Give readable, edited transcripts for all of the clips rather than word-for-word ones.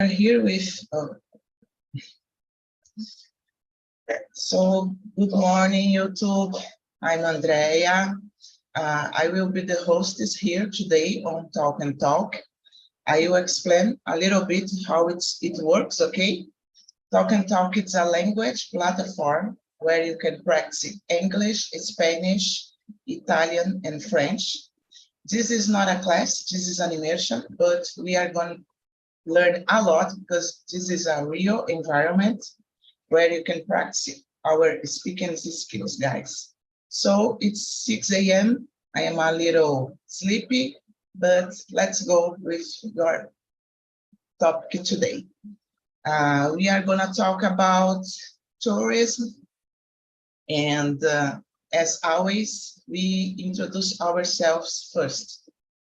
here with so good morning, YouTube. I'm Andrea. I will be the hostess here today on Talk and Talk. I will explain a little bit how it works, okay? Talk and Talk is a language platform where you can practice English, Spanish, Italian, and French. This is not a class, this is an immersion, but we are going to learn a lot because this is a real environment where you can practice our speaking skills, guys. So it's 6 a.m. I am a little sleepy, but let's go with your topic today. We are going to talk about tourism. And as always, we introduce ourselves first.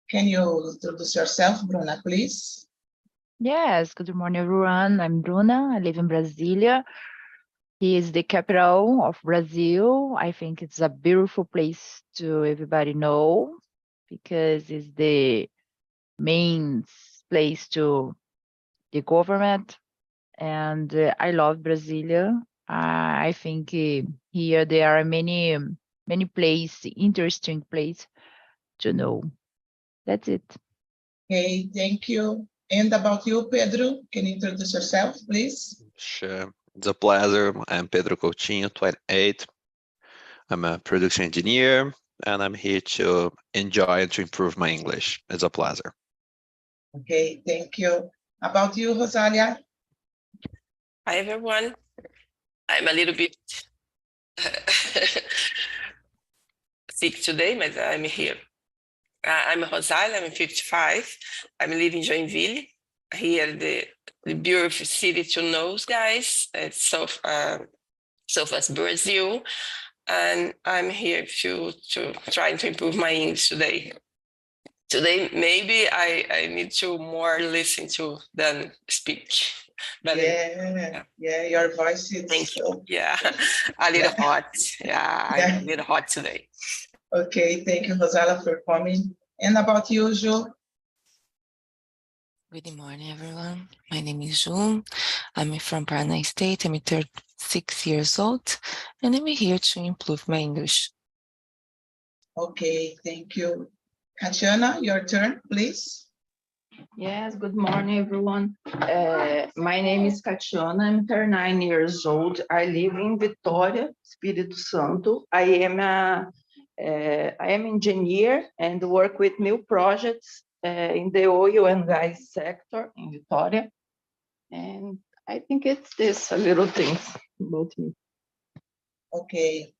Can you introduce yourself, Bruna, please? Yes, good morning, everyone. I'm Bruna. I live in Brasília. It is the capital of Brazil. I think it's a beautiful place to everybody know because it's the main place to the government. And I love Brasília. I think here there are many interesting place to know. That's it. Okay, thank you. And about you, Pedro, can you introduce yourself, please? Sure, it's a pleasure. I'm Pedro Coutinho, 28. I'm a production engineer, and I'm here to enjoy and to improve my English. It's a pleasure. Okay, thank you. About you, Rosalia? Hi, everyone. I'm a little bit sick today, but I'm here. I'm Rosalia, I'm 55. I'm living in Joinville, here the beautiful city to know, guys. It's Southwest Brazil, and I'm here to try to improve my English today. Today, maybe I need to more listen to than speak. But yeah, your voice is thank you. Yeah, a little hot. Yeah, I'm a little hot today. Okay, thank you, Rosalia, for coming. And about you, Ju? Good morning, everyone. My name is Ju. I'm from Paraná State. I'm 36 years old, and I'm here to improve my English. Okay, thank you. Katiana, your turn, please. Yes, good morning, everyone. My name is Katiana. I'm 39 years old. I live in Vitória, Espírito Santo. I am engineer and work with new projects in the oil and gas sector in Vitória. And I think it's this, a little things about me. Okay.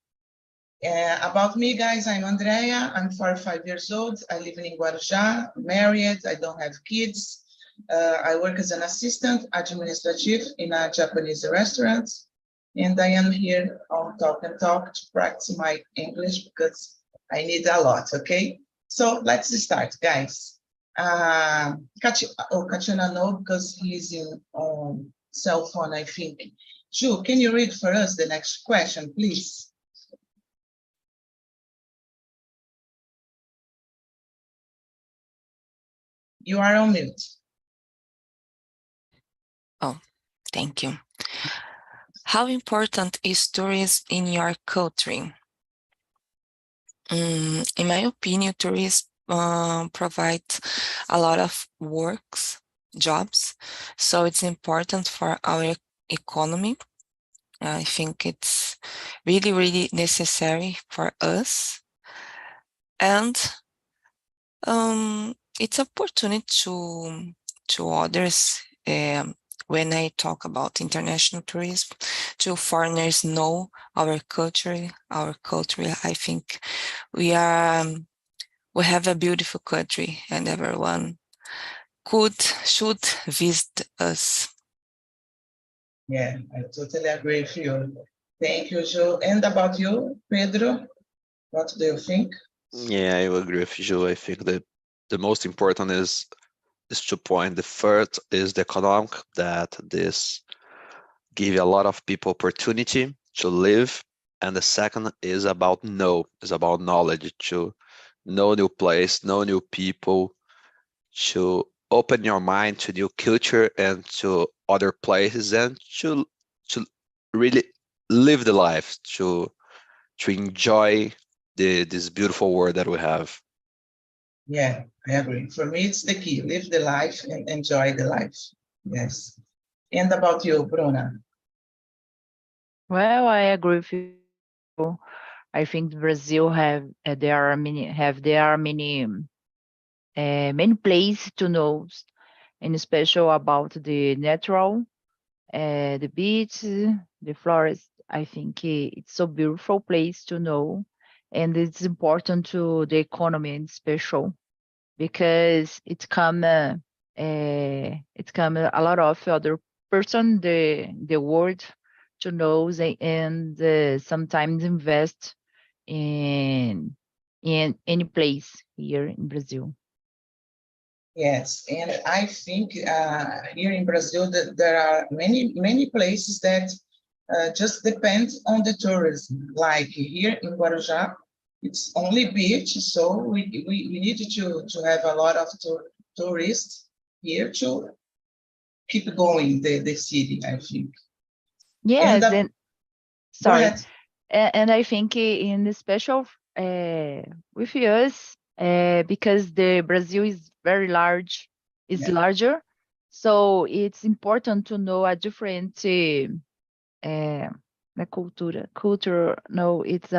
About me, guys, I'm Andrea. I'm 45 years old. I live in Guarujá, married. I don't have kids. I work as an assistant administrative in a Japanese restaurant. And I am here on Talk and Talk to practice my English because I need a lot, okay? So let's start, guys. Katiana, no, because he's on cell phone, I think. Ju, can you read for us the next question, please? You are on mute. Oh, thank you. How important is tourism in your country? In my opinion, tourism provides a lot of jobs, so it's important for our economy. I think it's really, really necessary for us. And it's an opportunity to others when I talk about international tourism, to foreigners know our culture. I think we have a beautiful country, and everyone should visit us. Yeah, I totally agree with you. Thank you, Ju. And about you, Pedro, what do you think? Yeah, I will agree with you. I think that the most important is 2 points. The first is the economic, that this give a lot of people opportunity to live. And the second is about knowledge, to know new place, know new people, to open your mind to new culture and to other places, and to really live the life, to enjoy this beautiful world that we have. Yeah, I agree. For me, it's the key. Live the life and enjoy the life. Yes. And about you, Bruna? Well, I agree with you. I think Brazil there are many places to know, and especially about the natural, the beach, the forest. I think it's so beautiful place to know, and it's important to the economy in special, because it come a lot of other person the world to know, and sometimes invest in any place here in Brazil. Yes, and I think here in Brazil that there are many places that just depend on the tourism. Like here in Guarujá, it's only beach, so we need to have a lot of tourists here to keep going the city, I think. And Yes, and go sorry, ahead. and I think in the special with us, because the Brazil is very large, is Yeah. larger, so it's important to know a different the culture. No, it's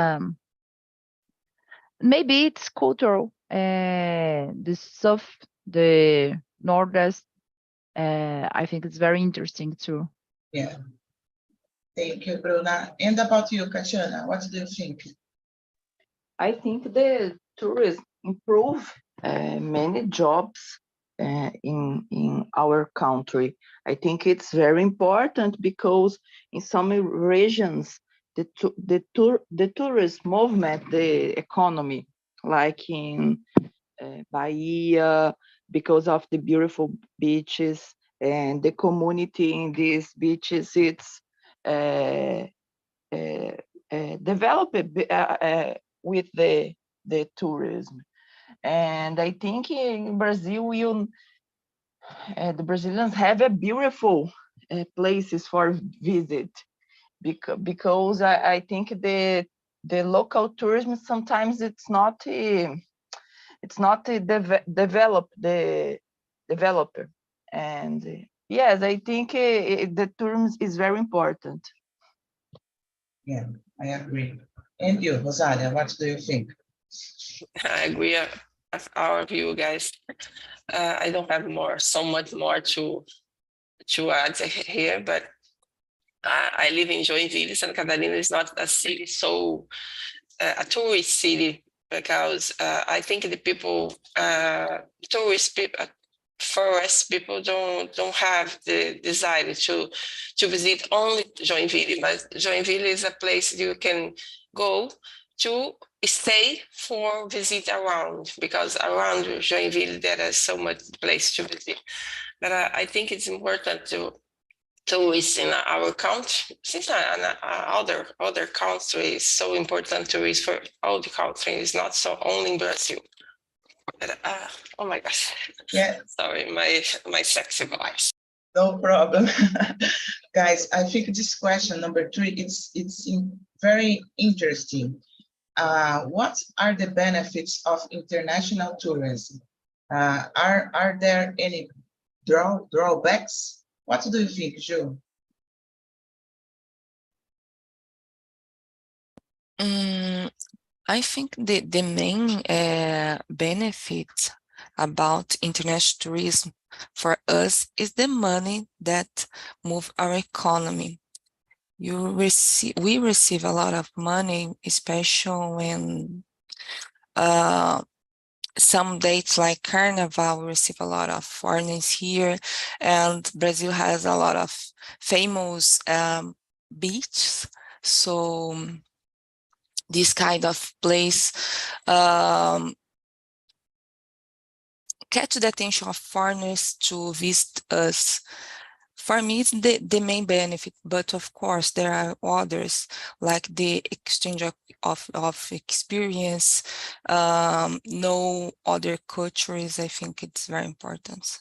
maybe it's cultural. The south, the northeast. I think it's very interesting too. Yeah. Thank you, Bruna. And about you, Katiana, what do you think? I think the tourism improve many jobs in our country. I think it's very important because in some regions the tourist movement, the economy, like in Bahia, because of the beautiful beaches and the community in these beaches, it's uh, developed with the tourism. And I think in Brazil, the Brazilians have a beautiful places for visit, because I think the local tourism sometimes it's not developed the developer. And yes, I think the tourism is very important. Yeah, I agree. And you, Rosalia, what do you think? I agree with our view, guys. I don't have so much more to add here, but I live in Joinville. Santa Catarina is not a city, so a tourist city, because I think the people, tourist people, forest people don't have the desire to visit only Joinville, but Joinville is a place you can go to stay for visit around, because around Joinville there is so much place to visit. But I think it's important to tourists in our country, since other countries, so important tourists for all the countries, not so only in Brazil. But, oh my gosh. Yeah. Sorry, my sexy voice. No problem. Guys, I think this question number 3, it's very interesting. What are the benefits of international tourism? Are there any drawbacks? What do you think, Ju? I think the main benefit about international tourism for us is the money that move our economy. We receive a lot of money, especially when some dates like Carnival, we receive a lot of foreigners here, and Brazil has a lot of famous beaches. So this kind of place catch the attention of foreigners to visit us. For me, it's the main benefit, but of course there are others, like the exchange of experience, know other cultures. I think it's very important.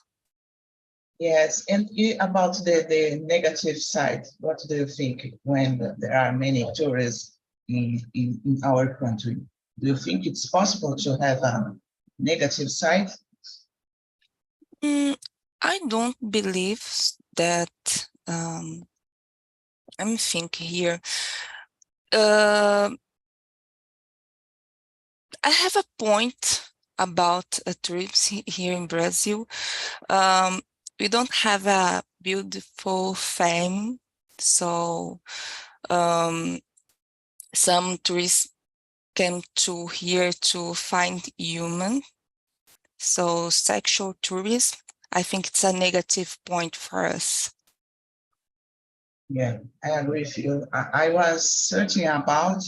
Yes, and about the negative side, what do you think when there are many tourists in our country? Do you think it's possible to have a negative side? I don't believe that. I'm thinking here. I have a point about trips here in Brazil. We don't have a beautiful fame, so some tourists came to here to find human. So sexual tourism, I think it's a negative point for us. Yeah, I agree with you. I was searching about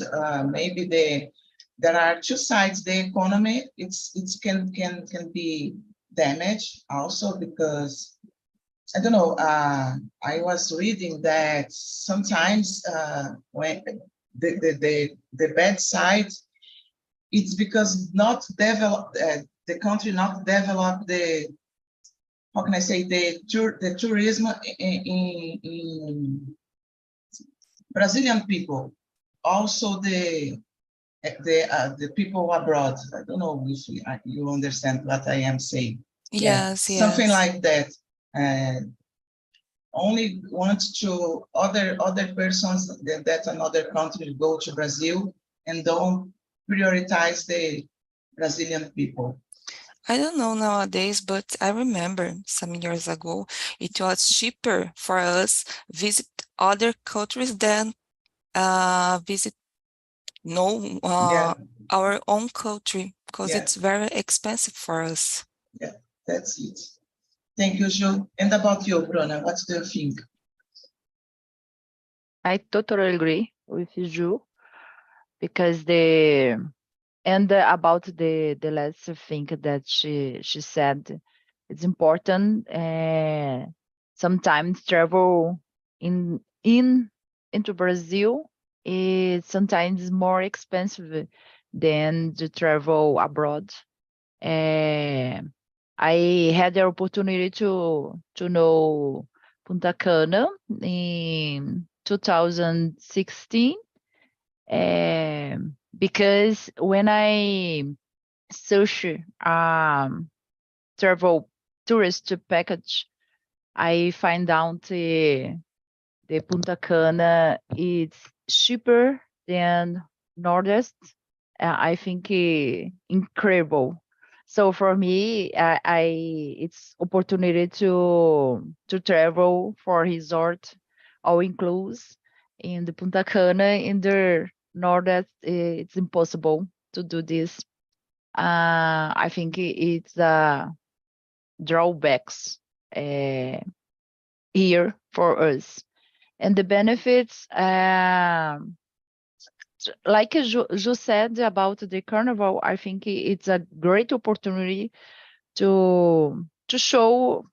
maybe there are two sides. The economy, it can be damaged also because I don't know. I was reading that sometimes when the bad side, it's because not develop the country not develop the, how can I say, the tourism in Brazilian people, also the people abroad. I don't know if you understand what I am saying. Yes, Something yes. like that. Only want to other persons that another country go to Brazil and don't prioritize the Brazilian people. I don't know nowadays, but I remember some years ago, it was cheaper for us visit other countries than visit Yeah, our own country, because Yeah. it's very expensive for us. yeah, that's it. Thank you, Joe. And about you, Bruna, what do you think? I totally agree with you because about the last thing that she said, it's important. Sometimes travel into Brazil is sometimes more expensive than to travel abroad. I had the opportunity to know Punta Cana in 2016, because when I search travel tourist package, I find out the Punta Cana is cheaper than Nordest. I think incredible. So for me, it's opportunity to travel for resort all inclusive in the Punta Cana. In the Nordest, it's impossible to do this. I think it's drawbacks here for us. And the benefits, like you said about the carnival, I think it's a great opportunity to show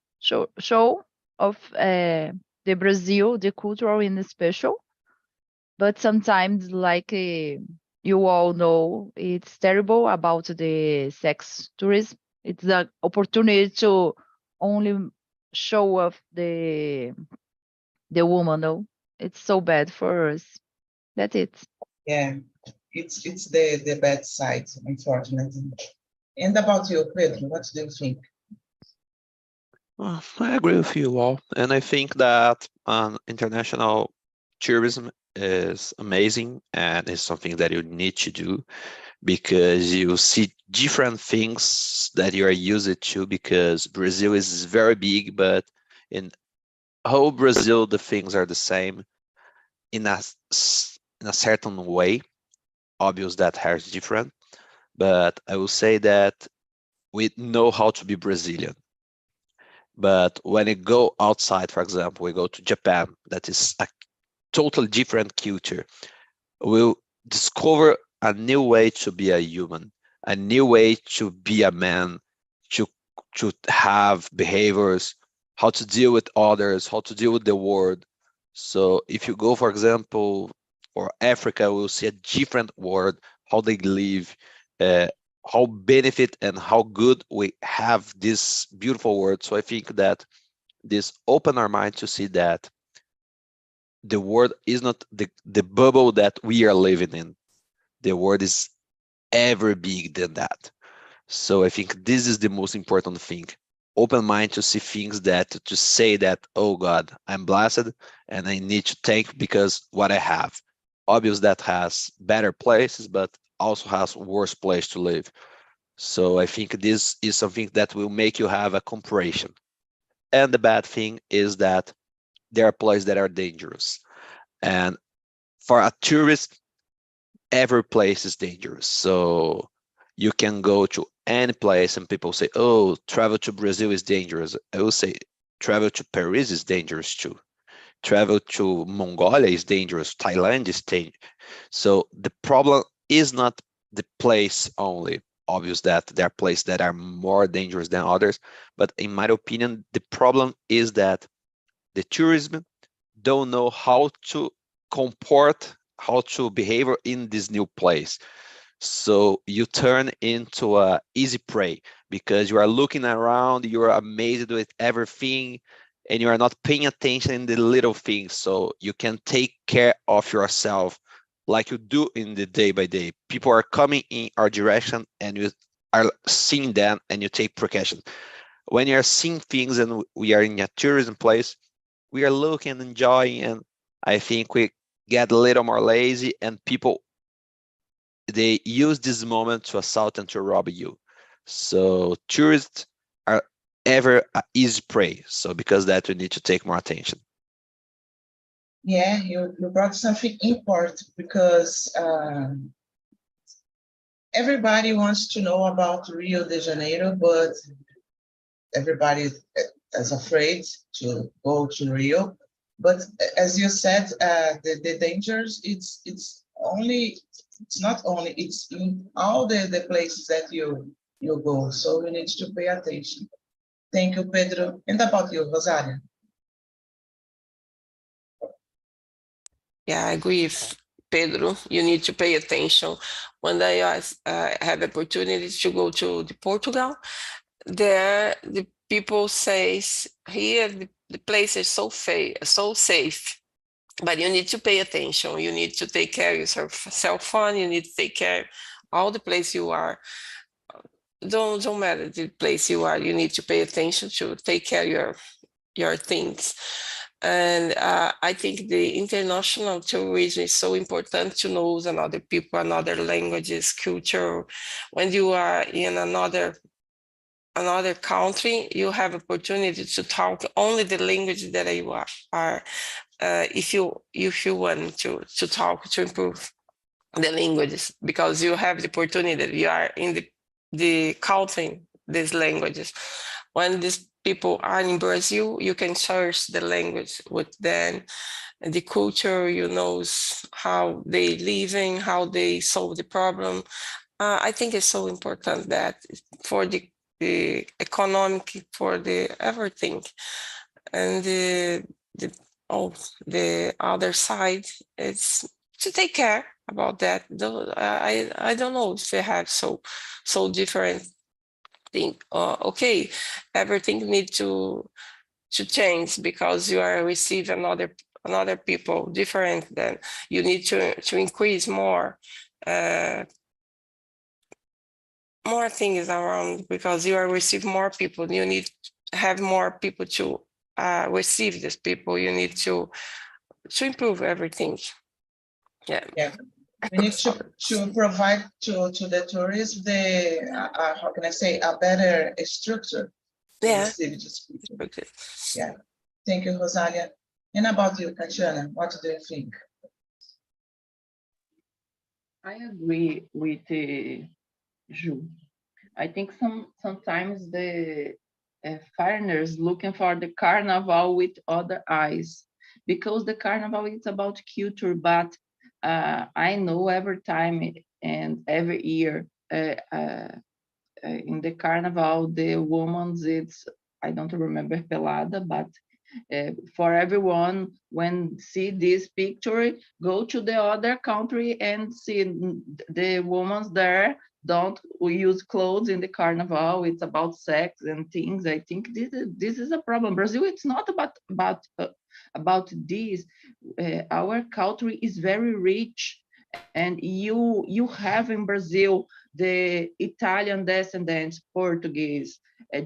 of the Brazil, the cultural in special. But sometimes, like you all know, it's terrible about the sex tourism. It's an opportunity to only show off the woman. No, it's so bad for us. That's it. Yeah, it's the bad side, unfortunately. And about you, Pedro, what do you think? I agree with you all, and I think that international tourism is amazing and is something that you need to do because you see different things that you are used to, because Brazil is very big, but in whole Brazil the things are the same in a certain way. Obvious that has different, but I will say that we know how to be Brazilian. But when you go outside, for example, we go to Japan, that is a totally different culture. We'll discover a new way to be a human, a new way to be a man, to have behaviors, how to deal with others, how to deal with the world. So if you go, for example, for Africa, we'll see a different world, how they live, how benefit and how good we have this beautiful world. So I think that this open our mind to see that the world is not the bubble that we are living in. The world is ever big than that. So I think this is the most important thing. Open mind to see things, that to say that, oh God, I'm blessed and I need to thank because what I have. Obvious that has better places, but also has worse place to live. So I think this is something that will make you have a comparison. And the bad thing is that there are places that are dangerous. And for a tourist, every place is dangerous. So you can go to any place and people say, oh, travel to Brazil is dangerous. I will say, travel to Paris is dangerous too. Travel to Mongolia is dangerous. Thailand is dangerous. So the problem is not the place only. Obvious that there are places that are more dangerous than others. But in my opinion, the problem is that the tourism don't know how to comport, how to behave in this new place. So you turn into a easy prey because you are looking around, you are amazed with everything, and you are not paying attention in the little things. So you can take care of yourself like you do in the day by day. People are coming in our direction and you are seeing them and you take precaution. When you are seeing things and we are in a tourism place, we are looking, enjoying, and I think we get a little more lazy and people, they use this moment to assault and to rob you. So tourists are ever easy prey. So because that, we need to take more attention. Yeah, you brought something important because everybody wants to know about Rio de Janeiro, but everybody is afraid to go to Rio. But as you said, the dangers, it's not only, it's in all the places that you go. So you need to pay attention. Thank you, Pedro. And about you, Rosaria? Yeah, I agree with Pedro. You need to pay attention. When I have opportunity to go to Portugal, there the people says here the place is so safe, but you need to pay attention. You need to take care of your cell phone. You need to take care all the place you are. Don't matter the place you are. You need to pay attention to take care of your things. And I think the international tourism is so important to know another people, another languages, culture. When you are in another country, you have opportunity to talk only the language that you are if you want to talk to improve the languages, because you have the opportunity that you are in the country these languages. When these people are in Brazil, you can search the language with them, the culture, you know how they living, how they solve the problem. I think it's so important that for the economic, for the everything, and the other side, it's to take care about that. I don't know if they have so different thing. Okay, everything need to change because you are receiving another people different. Then you need to increase more things around, because you are receive more people. You need to have more people to receive these people. You need to improve everything. Yeah. We need to provide to the tourists how can I say, a better structure to receive these people. Okay. Yeah. Thank you, Rosalia. And about you, Tatiana, what do you think? I agree with Ju. I think sometimes the foreigners looking for the carnival with other eyes, because the carnival is about culture, but I know every time and every year in the carnival, the woman's, it's, I don't remember pelada, but for everyone, when see this picture, go to the other country and see the women's there, don't use clothes in the carnival. It's about sex and things. I think this is a problem. Brazil, it's not about this. Our culture is very rich, and you have in Brazil the Italian descendants, Portuguese,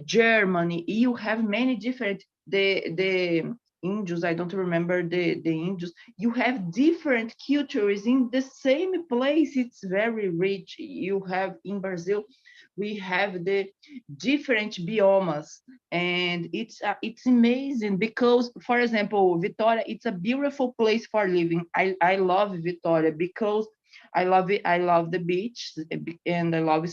Germany. You have many different the Indians. I don't remember the Indians. You have different cultures in the same place. It's very rich. You have in Brazil, we have the different biomes, and it's amazing because, for example, Vitória, it's a beautiful place for living. I love Vitória because I love it. I love the beach, and I love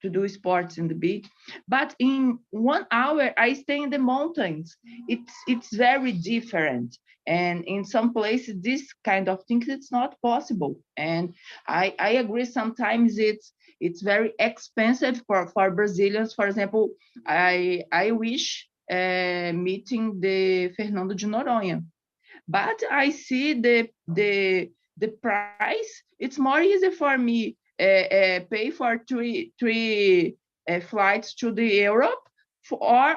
to do sports in the beach. But in 1 hour, I stay in the mountains. It's very different. And in some places, this kind of things, it's not possible. And I agree. Sometimes it's very expensive for Brazilians. For example, I wish meeting the Fernando de Noronha, but I see the price. It's more easy for me pay for three flights to the Europe, or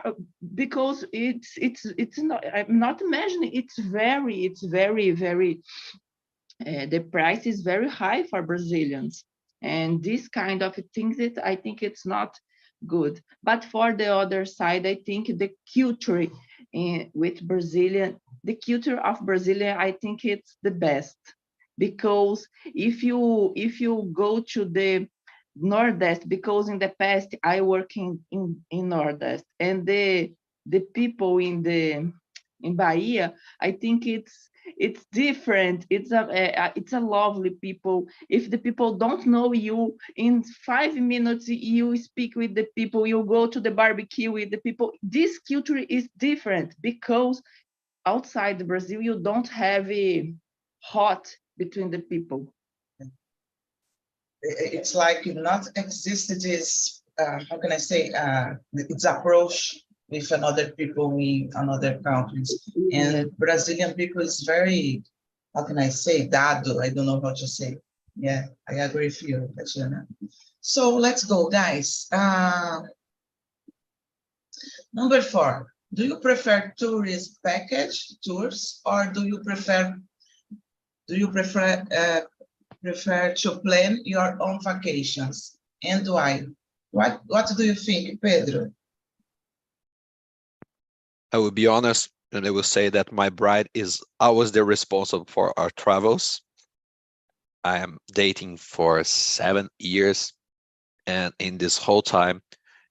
because it's not. I'm not imagining. It's very the price is very high for Brazilians, and this kind of things, I think it's not good. But for the other side, I think the culture with Brazilian, the culture of Brazilian, I think it's the best, because if you go to the Nordeste, because in the past I work in Nordeste, and the people in Bahia, I think it's different. It's a lovely people. If the people don't know you, in 5 minutes you speak with the people, you go to the barbecue with the people. This culture is different because outside Brazil you don't have a hot between the people. It's like not existed this, how can I say, its approach with another people in another countries. And Brazilian people is very, how can I say, dado, I don't know how to say. Yeah, I agree with you, Tatiana. So let's go, guys. Number 4, do you prefer tourist package tours, or do you prefer to plan your own vacations, and why? What do you think, Pedro? I will be honest, and I will say that my bride is always the responsible for our travels. I am dating for 7 years, and in this whole time,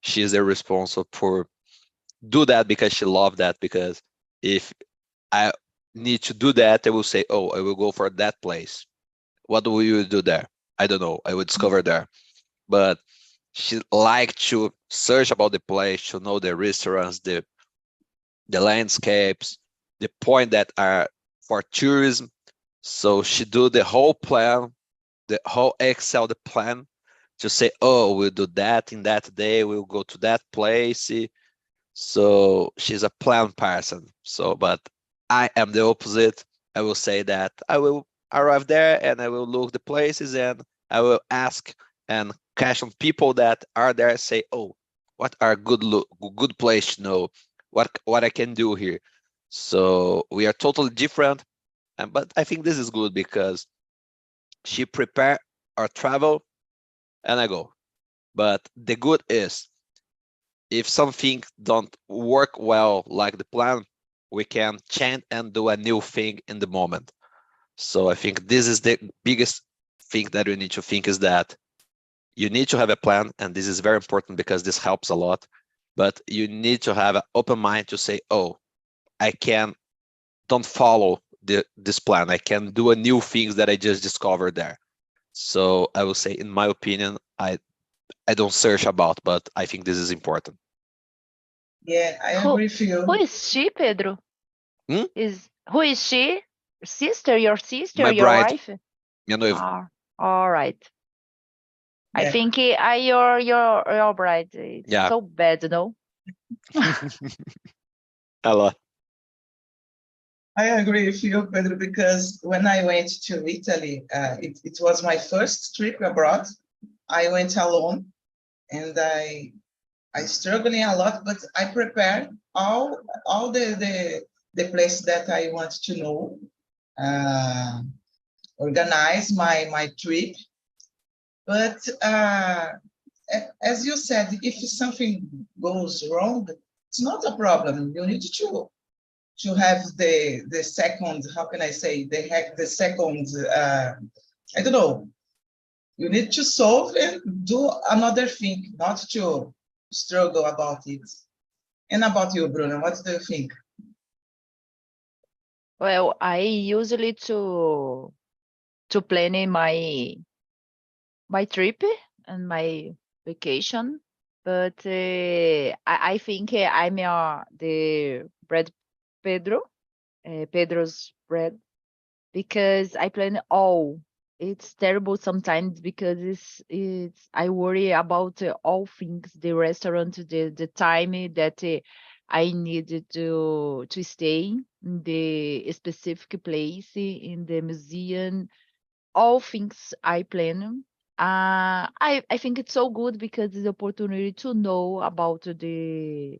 she is the responsible for do that because she loved that. Because if I need to do that, I will say, oh, I will go for that place. What will you do there? I don't know. I will discover there. But she liked to search about the place, to know the restaurants, the landscapes, the point that are for tourism. So she do the whole plan, the whole Excel, the plan to say, oh, we'll do that in that day. We'll go to that place. So she's a plan person. So, but I am the opposite. I will say that I will arrive there and I will look the places and I will ask and question people that are there, say, oh, what are good place to know, what I can do here. So we are totally different, but I think this is good because she prepare our travel and I go. But the good is, if something don't work well like the plan, we can change and do a new thing in the moment. So I think this is the biggest thing that we need to think, is that you need to have a plan, and this is very important because this helps a lot, but you need to have an open mind to say, oh, I don't follow this plan. I can do a new things that I just discovered there. So I will say, in my opinion, I don't search about, but I think this is important. Yeah, I agree with you. Who is she, Pedro? Hmm? Who is she? Sister, your sister, My your bride. wife? Minha noiva. All right. I Yeah. think your bride. It's Yeah. so bad, no? A lot. I agree with you, Pedro, because when I went to Italy, it was my first trip abroad. I went alone, and I struggling a lot, but I prepared all the place that I want to know, organize my trip. But as you said, if something goes wrong, it's not a problem. You need to have the second, how can I say, the second, I don't know. You need to solve and do another thing, not to struggle about it. And about you, Bruno, what do you think? Well, I usually to planning my trip and my vacation, but I think I'm the bread Pedro, Pedro's bread, because I plan all. It's terrible sometimes because it's I worry about all things, the restaurant, the time that I need to stay in the specific place in the museum, all things I plan. I think it's so good because it's the opportunity to know about the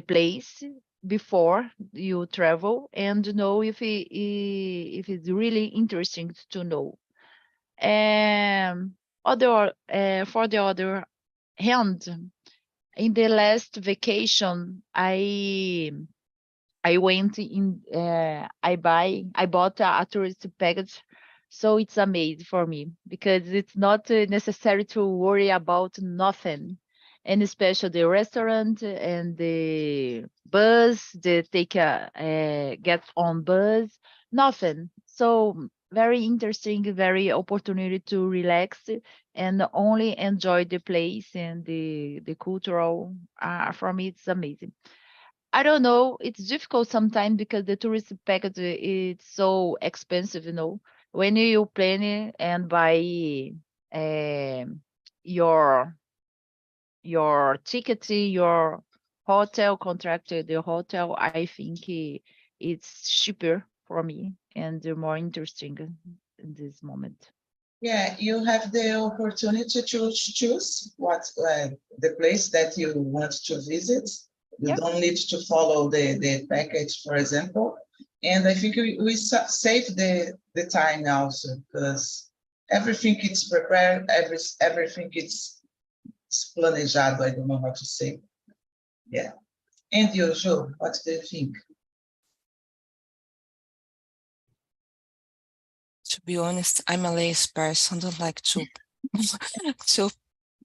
place before you travel and know if it's really interesting to know. Other For the other hand, in the last vacation, I went in. I bought a tourist package, so it's amazing for me because it's not necessary to worry about nothing, and especially the restaurant and the bus, the take a get on bus, nothing. So very interesting, very opportunity to relax and only enjoy the place and the cultural. For me, it's amazing. I don't know. It's difficult sometimes because the tourist package is so expensive, you know. When you plan it and buy your ticket, your hotel contracted, the hotel, I think it's cheaper for me and more interesting in this moment. Yeah, you have the opportunity to choose what the place that you want to visit. You Yep. don't need to follow the package, for example. And I think we save the time also because everything is prepared, everything is planejado. I don't know how to say. Yeah. And you, Joe, what do you think? To be honest, I'm a lazy person. Don't like to to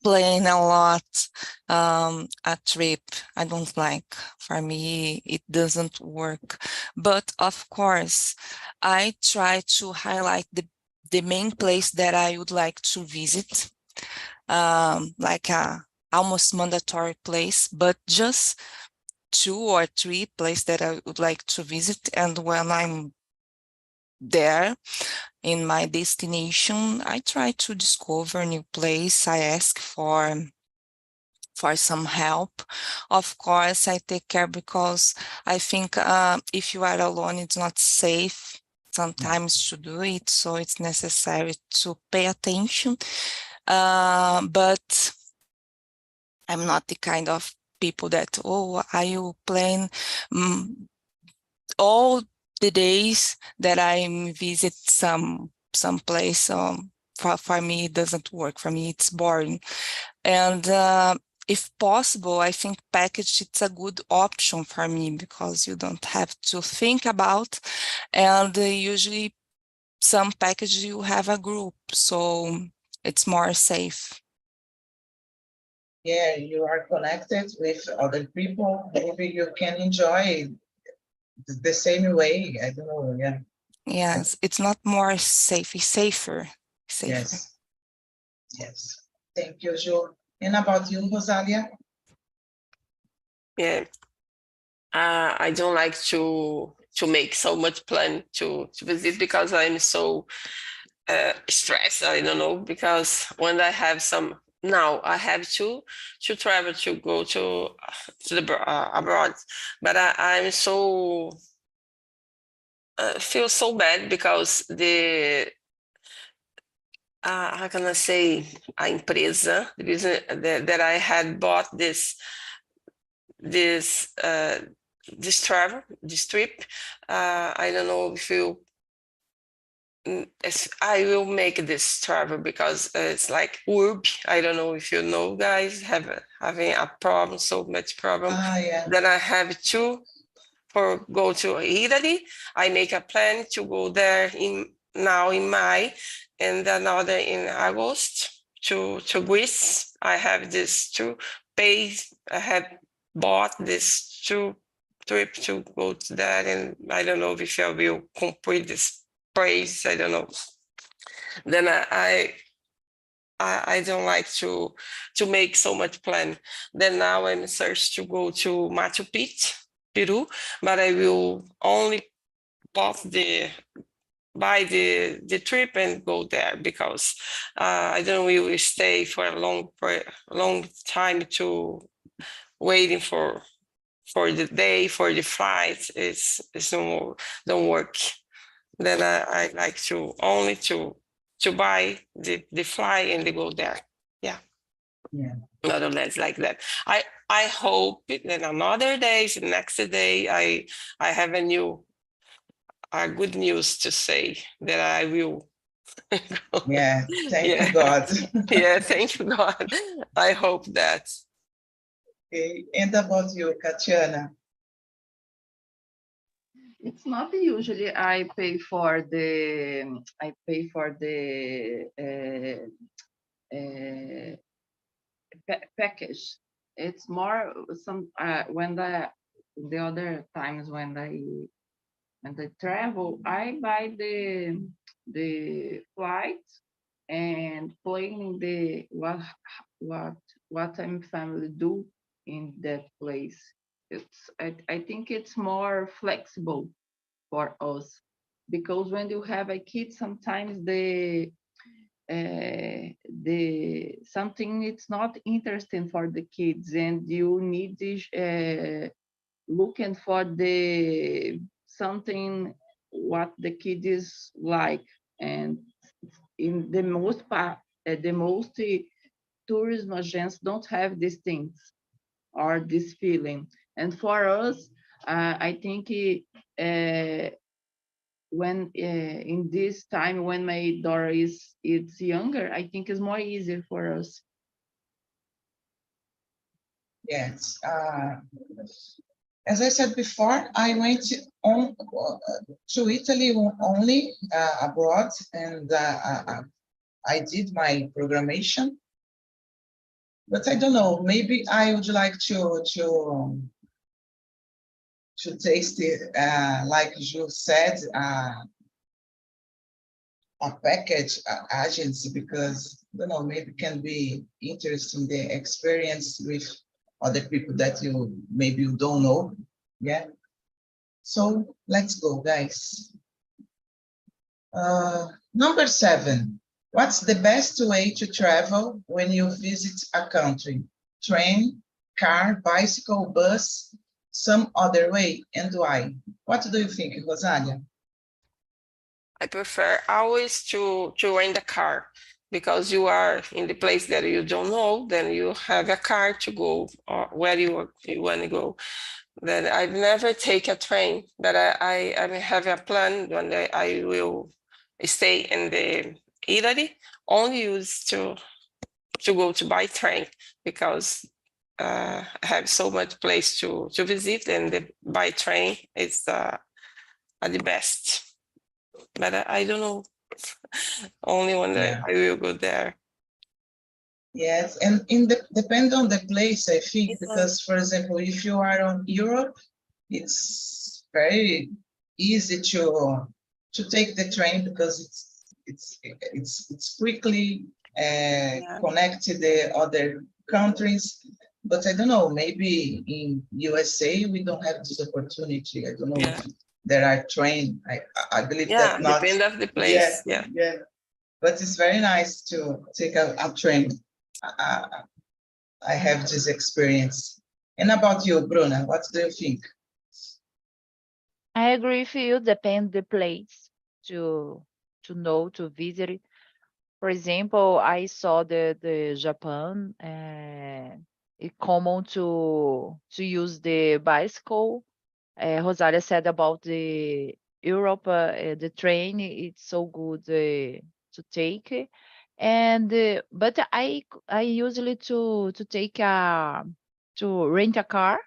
plan a lot a trip. I don't like. For me, it doesn't work. But of course, I try to highlight the main place that I would like to visit, like a almost mandatory place, but just 2 or 3 places that I would like to visit. And when I'm there in my destination, I try to discover a new place. I ask for some help. Of course, I take care because I think if you are alone, it's not safe sometimes to do it. So it's necessary to pay attention. But I'm not the kind of people that, I will plan all the days that I visit some place. For me, it doesn't work. For me, it's boring. And if possible, I think package it's a good option for me because you don't have to think about. And usually, some packages you have a group, so it's more safe. Yeah, you are connected with other people. Maybe you can enjoy the same way. I don't know. Yeah. Yes, it's not more safe, it's safer. Yes. Yes. Thank you, Joe. And about you, Rosalia? Yeah. I don't like to make so much plan to visit because I'm so stressed. I don't know, because when I have now I have to travel to go to the abroad, but I'm so feel so bad because how can I say, a empresa, the business that I had bought this travel, this trip. I don't know if you, I will make this travel because it's like URB. I don't know if you know, guys, having a problem, so much problem. Yeah. Then I have to go to Italy. I make a plan to go there now in May, and another in August to Greece. I have this two pays. I have bought this two trip to go to that, and I don't know if I will complete this praise. I don't know. Then I don't like to make so much plan. Then now I'm searched to go to Machu Picchu, Peru, but I will only buy the trip and go there because I don't will stay for a long time to waiting for the day for the flight. It's don't work. Then I like to only to buy the fly and they go there. Yeah. Not less like that. I hope that another day, the next day, I have good news to say that I will. Yeah, thank you, God. Yeah, thank you, God. I hope that. Okay, and about you, Katiana? It's not usually I pay for the package. It's more some when the other times when I travel, I buy the flight and planning the what I'm family do in that place. I think it's more flexible for us because when you have a kid, sometimes the something it's not interesting for the kids, and you need looking for the something what the kid is like, and in the most tourism agents don't have these things or this feeling. And for us, I think when in this time when my daughter is younger, I think it's more easier for us. Yes. As I said before, I went to Italy only abroad, and I did my programmation. But I don't know. Maybe I would like to taste it, like you said, a package agency, because I don't know, maybe can be interesting the experience with other people that maybe you don't know. Yeah. So let's go, guys. Number 7. What's the best way to travel when you visit a country? Train, car, bicycle, bus, some other way, and why? What do you think, Rosalia? I prefer always to rent a car because you are in the place that you don't know, then you have a car to go or where you want to go. Then I've never take a train, but I have a plan when I will stay in the Italy, only use to go to by train because I have so much place to visit, and the by train is the best. But I don't know. Only one day I will go there. Yes, and depend on the place, I think, because, for example, if you are on Europe, it's very easy to take the train because it's quickly connected to the other countries. But I don't know, maybe in USA we don't have this opportunity. I don't know if there are trains. I believe that not. Depend of the place. Yeah. But it's very nice to take a train. I have this experience. And about you, Bruna, what do you think? I agree with you. Depend the place to know, to visit. For example, I saw the Japan, it's common to use the bicycle. Rosalia said about the Europe, the train, it's so good to take. And but I usually to take to rent a car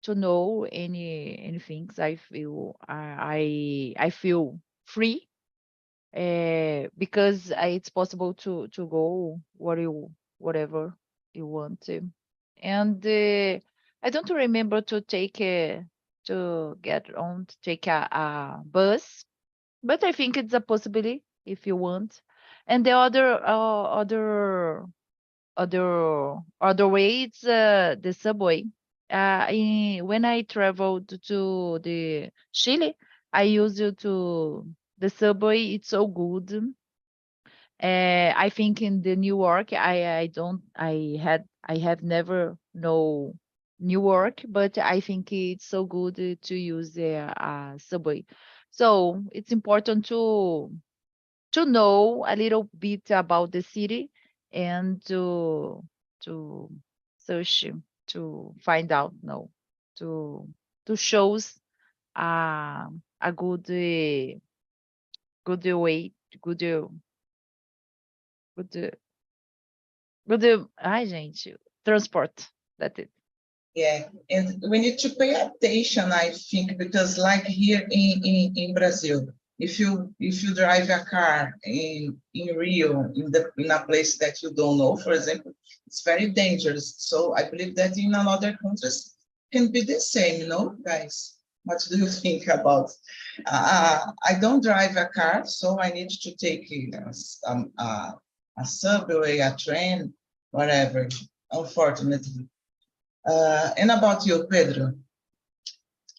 to know any things. I feel free because it's possible to go whatever you want to. And I don't remember to take to get on to take a bus, but I think it's a possibility if you want. And the other way it's the subway. When I traveled to the Chile, I used to the subway. It's so good. I think in the New York, I have never know New York, but I think it's so good to use the subway. So it's important to know a little bit about the city and to search to find out to shows a good way good good ai gente transport that's it. Yeah, and we need to pay attention, I think, because like here in Brazil, if you drive a car in Rio, in a place that you don't know, for example, it's very dangerous. So I believe that in other countries can be the same, guys? What do you think about? I don't drive a car, so I need to take a subway, a train, whatever, unfortunately. And about you, Pedro,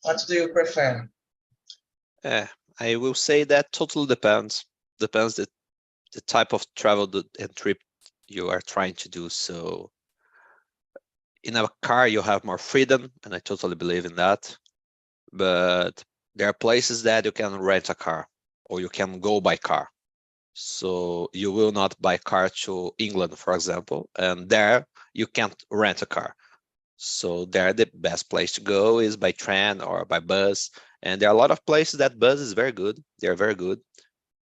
what do you prefer? I will say that totally depends. Depends the type of travel and trip you are trying to do. So in a car, you have more freedom, and I totally believe in that. But there are places that you can rent a car or you can go by car. So you will not buy car to England, for example, and there you can't rent a car. So there, the best place to go is by train or by bus. And there are a lot of places that bus is very good. They're very good.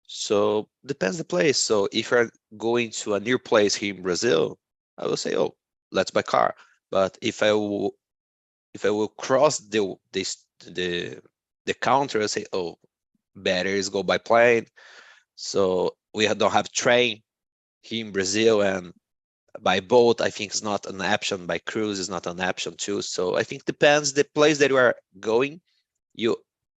So depends the place. So if you're going to a near place here in Brazil, I will say, oh, let's buy car. But if I will cross the counter, I say, oh, better is go by plane. So we don't have train here in Brazil, and by boat, I think is not an option. By cruise is not an option too. So I think depends the place that you are going. You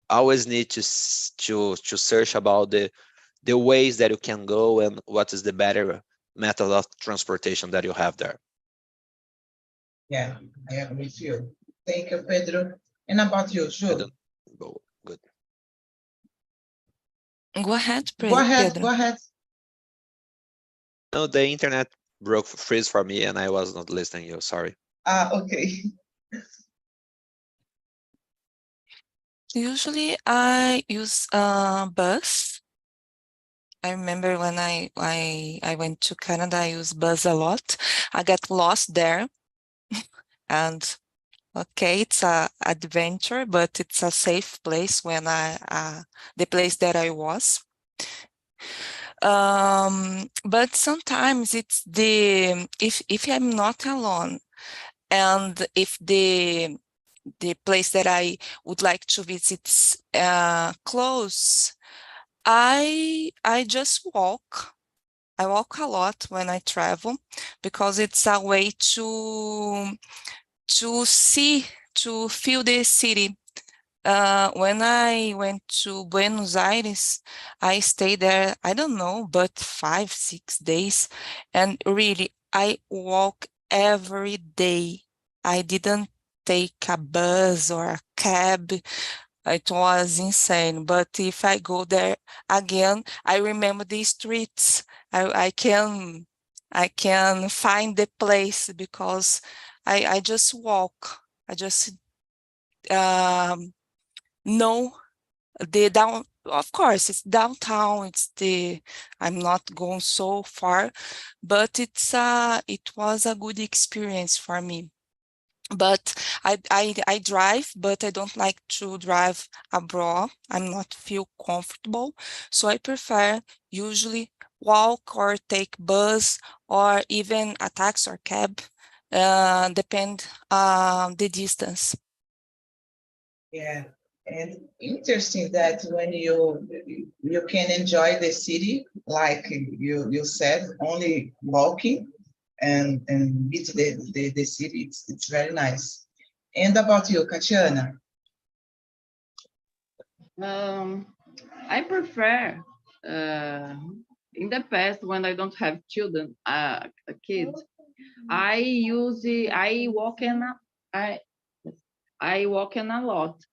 always need to search about the ways that you can go and what is the better method of transportation that you have there. Yeah, I agree with you. Thank you, Pedro. And about you, Ju? Good. Go ahead, Go ahead, Pedro. go ahead. No, the internet broke freeze for me and I was not listening to you, sorry. Okay. Usually I use bus. I remember when I went to Canada, I used bus a lot. I got lost there. And okay, it's a adventure, but it's a safe place when the place that I was. But sometimes it's if I'm not alone, and if the place that I would like to visit close, I just walk. I walk a lot when I travel because it's a way to see, to feel the city. When I went to Buenos Aires, I stayed there, I don't know, but 5-6 days. And really, I walk every day. I didn't take a bus or a cab. It was insane. But if I go there again, I remember the streets. I can find the place because I just walk. I just know the of course, it's downtown. I'm not going so far, but it was a good experience for me. But I drive, but I don't like to drive abroad. I'm not feel comfortable, so I prefer usually walk or take bus or even a taxi or cab, depend the distance. Yeah, and interesting that when you can enjoy the city, like you said, only walking and meet the city, it's very nice. And about you, Katiana? I prefer in the past when I don't have children, a kid. I walk in a lot,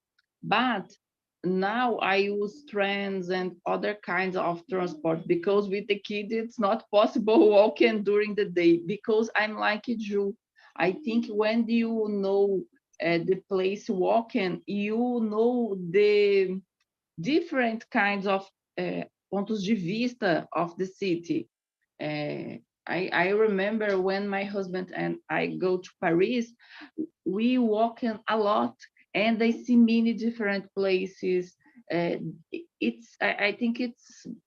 but now I use trains and other kinds of transport because with the kid it's not possible walking during the day because I'm like you. I think when you know the place walking, you know the different kinds of pontos de vista of the city. I remember when my husband and I go to Paris, we walk a lot and I see many different places. I think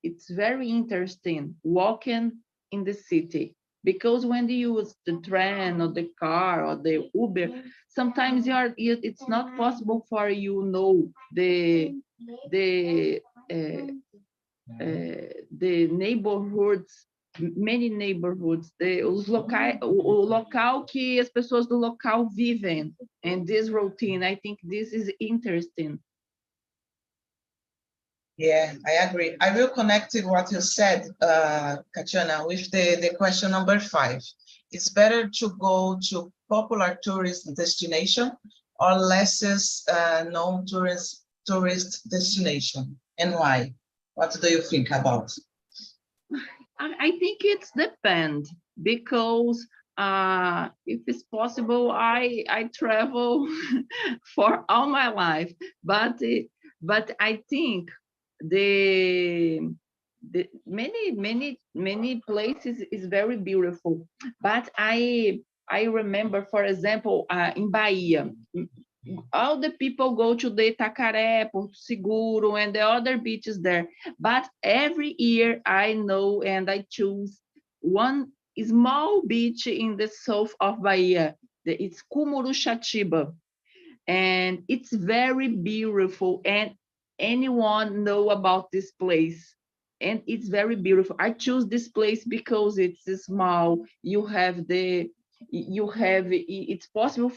it's very interesting walking in the city because when you use the train or the car or the Uber, sometimes it's not possible for you know the neighborhoods, many neighborhoods, o local que as pessoas do local vivem, and this routine, I think this is interesting. Yeah, I agree. I will connect what you said, Katiana, with the question number 5. It's better to go to popular tourist destination or less known tourist destination, and why? What do you think about? I think it's depend because if it's possible, I travel for all my life, but I think the many places is very beautiful. But I remember, for example, in Bahia, all the people go to the Itacaré, Porto Seguro, and the other beaches there. But every year I know and I choose one small beach in the south of Bahia. It's Cumuruxatiba, and it's very beautiful. And anyone know about this place? And it's very beautiful. I choose this place because it's small. It's possible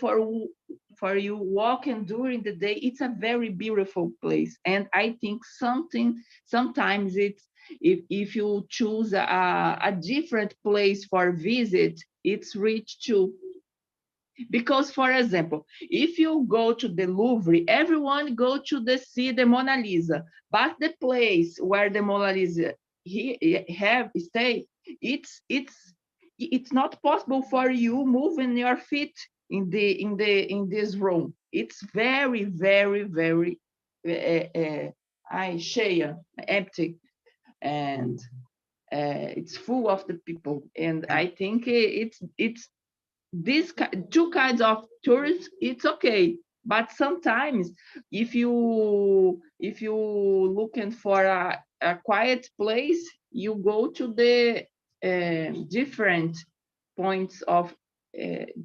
for you walking during the day. It's a very beautiful place, and I think sometimes it's if you choose a different place for visit, it's rich too. Because, for example, if you go to the Louvre, everyone go to see the Mona Lisa, but the place where the Mona Lisa stay, it's not possible for you moving your feet in this room. It's very, very, very cheia, empty, and it's full of the people. And I think it's these two kinds of tourists, it's okay. But sometimes if you looking for a quiet place, you go to the different points of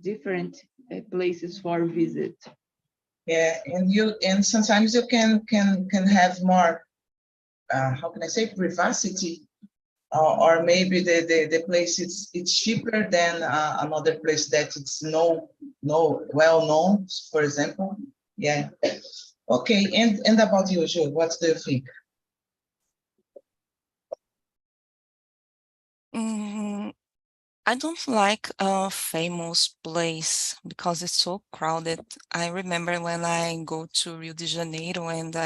different places for visit. Yeah, and sometimes you can have more how can I say, privacy, or maybe the place it's cheaper than another place that it's well known, for example. Yeah. Okay, and about you, Ju, what do you think? I don't like a famous place because it's so crowded. I remember when I go to Rio de Janeiro and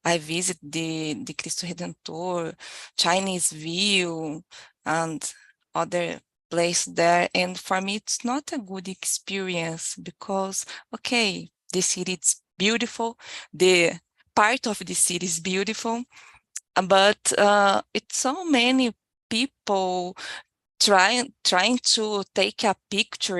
I visit the Cristo Redentor, Chinese View, and other place there. And for me, it's not a good experience because, okay, the city is beautiful, the part of the city is beautiful, but it's so many people trying to take a picture,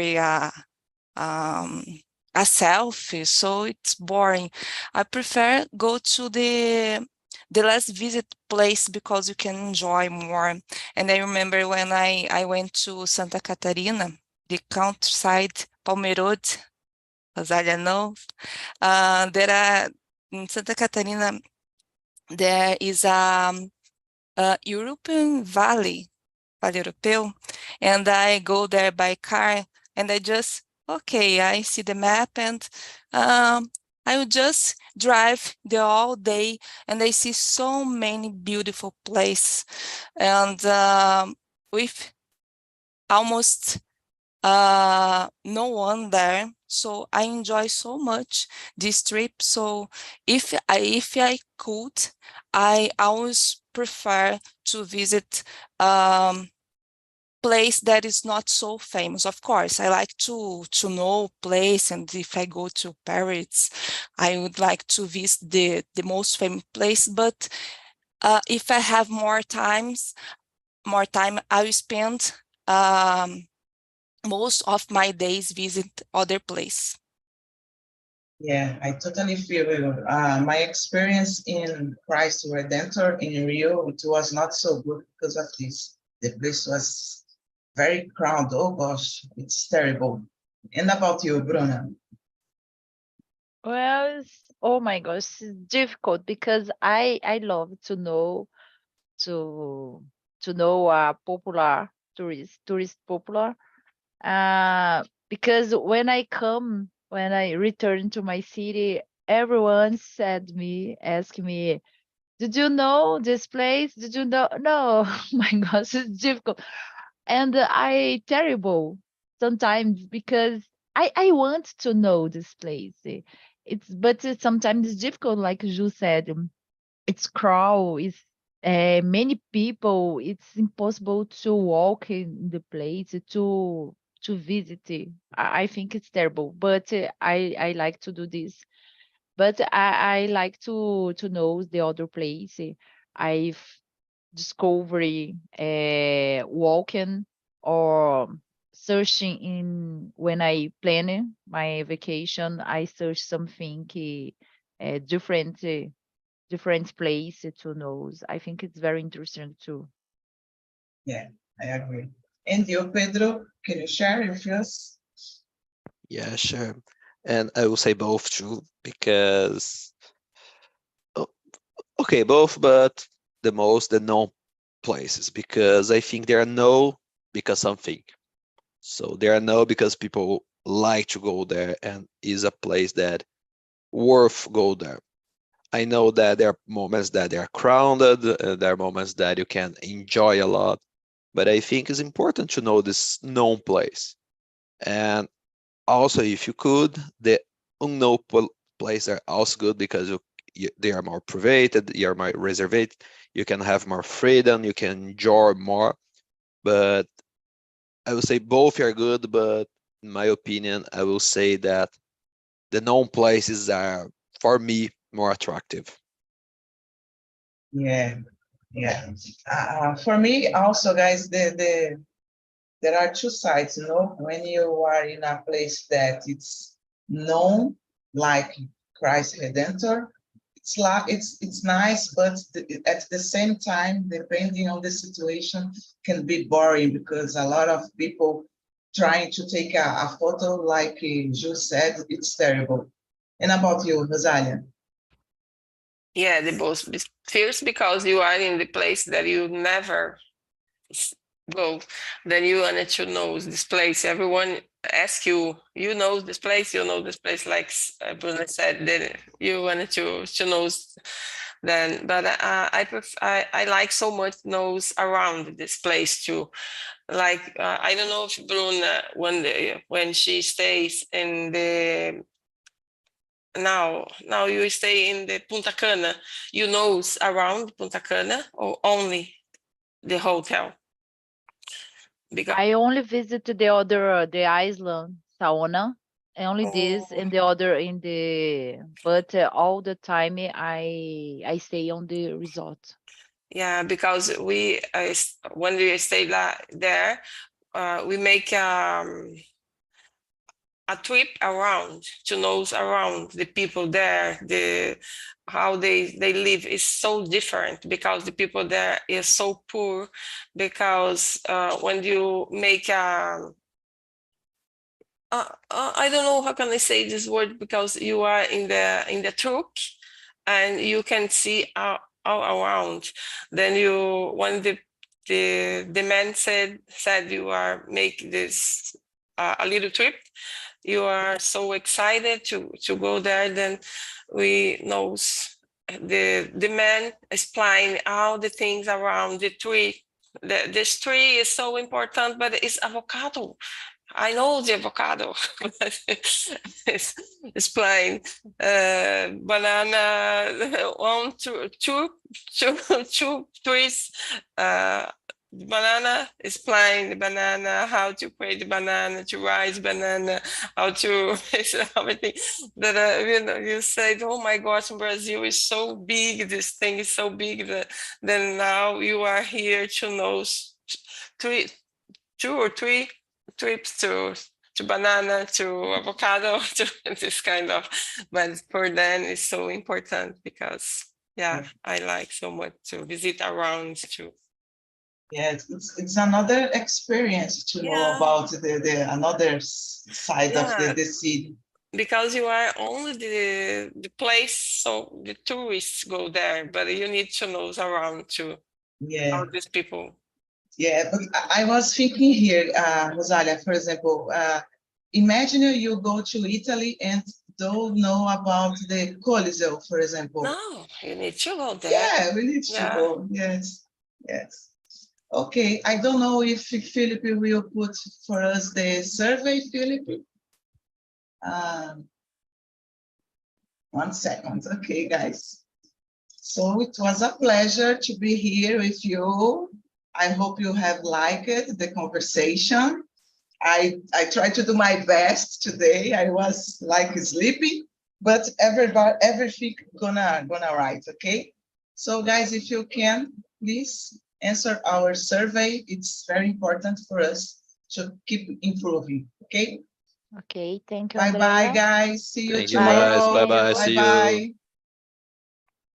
a selfie, so it's boring. I prefer go to the less visit place because you can enjoy more. And I remember when I went to Santa Catarina, the countryside, Palmeirode, Rosalia knows. In Santa Catarina, there is a European Valley Europeu, and I go there by car, and I just, okay, I see the map, and I would just drive there all day, and I see so many beautiful places, and with almost no one there. So I enjoy so much this trip. So if I could, I always prefer to visit place that is not so famous. Of course, I like to know place, and if I go to Paris, I would like to visit the most famous place. But if I have more time, I will spend most of my days visit other place. Yeah, I totally feel you. My experience in Christ Redentor in Rio, it was not so good because of this. The place was very crowded. Oh gosh, it's terrible. And about you, Bruna? Well, oh my gosh, it's difficult because I love to know to know a popular tourist popular. Because when I return to my city, everyone asked me, did you know this place? Did you know? No, my gosh, it's difficult. And I terrible sometimes because I want to know this place. But sometimes it's difficult, like you said. It's crowd, it's many people. It's impossible to walk in the place to visit it. I think it's terrible, but I like to do this. But I like to know the other place. I've discovery walking or searching in when I plan my vacation. I search something different. Different place to know. I think it's very interesting too. Yeah, I agree. And you, Pedro, can you share your views? Yeah, sure. And I will say both too, because okay, both, but the known places, because I think there are no because something. So there are no because people like to go there and is a place that worth go there. I know that there are moments that they are crowded, there are moments that you can enjoy a lot, but I think it's important to know this known place. And also, if you could, the unknown places are also good because they are more private, you are more reserved, you can have more freedom, you can enjoy more. But I will say both are good, but in my opinion, I will say that the known places are, for me, more attractive. Yeah, yeah. For me, also, guys, there are two sides. When you are in a place that it's known, like Christ Redentor, it's nice, but at the same time, depending on the situation, can be boring because a lot of people trying to take a photo, like you said, it's terrible. And about you, Rosalia? Yeah, the both first because you are in the place that you never go, then you wanted to know this place. Everyone asks you, you know this place, like Bruna said, then you wanted to know then. But I like so much knows around this place too. Like I don't know if Bruna one day when she stays in the now you stay in the Punta Cana, you know around Punta Cana or only the hotel? Because I only visit the island Saona. Only this and the other in the, but all the time I stay on the resort. Yeah, because we when we stay there, we make a trip around to know around the people there, how they live is so different because the people there is so poor. Because when you make a I don't know how can I say this word, because you are in the truck and you can see all around. Then when the man said you are make this a little trip, you are so excited to go there. Then we knows the man explain all the things around the tree. This tree is so important, but it's avocado. I know the avocado. It's plain. Banana, two trees. Banana is plain. The banana, how to create the banana, to rise banana, how to everything. That you said, oh my gosh, Brazil is so big. This thing is so big that then now you are here to know two or three trips to banana, to avocado, to this kind of, but for them it's so important because I like so much to visit around too. Yes, it's another experience to know about the another side of the city. Because you are only the place, so the tourists go there, but you need to know around too. Yeah. All these people. Yeah, but I was thinking here, Rosalia, for example, imagine you go to Italy and don't know about the Coliseo, for example. No, you need to go there. Yeah, we need to go. Yes, yes. Okay, I don't know if Philip will put for us the survey, Philip. 1 second. Okay, guys. So it was a pleasure to be here with you. I hope you have liked the conversation. I tried to do my best today. I was like sleepy, but everything gonna right, okay? So guys, if you can, please answer our survey. It's very important for us to keep improving, okay? Okay, thank you, Bye-bye, Andrea. guys. See you Thank you, guys. tomorrow. Bye-bye. See you. Bye-bye.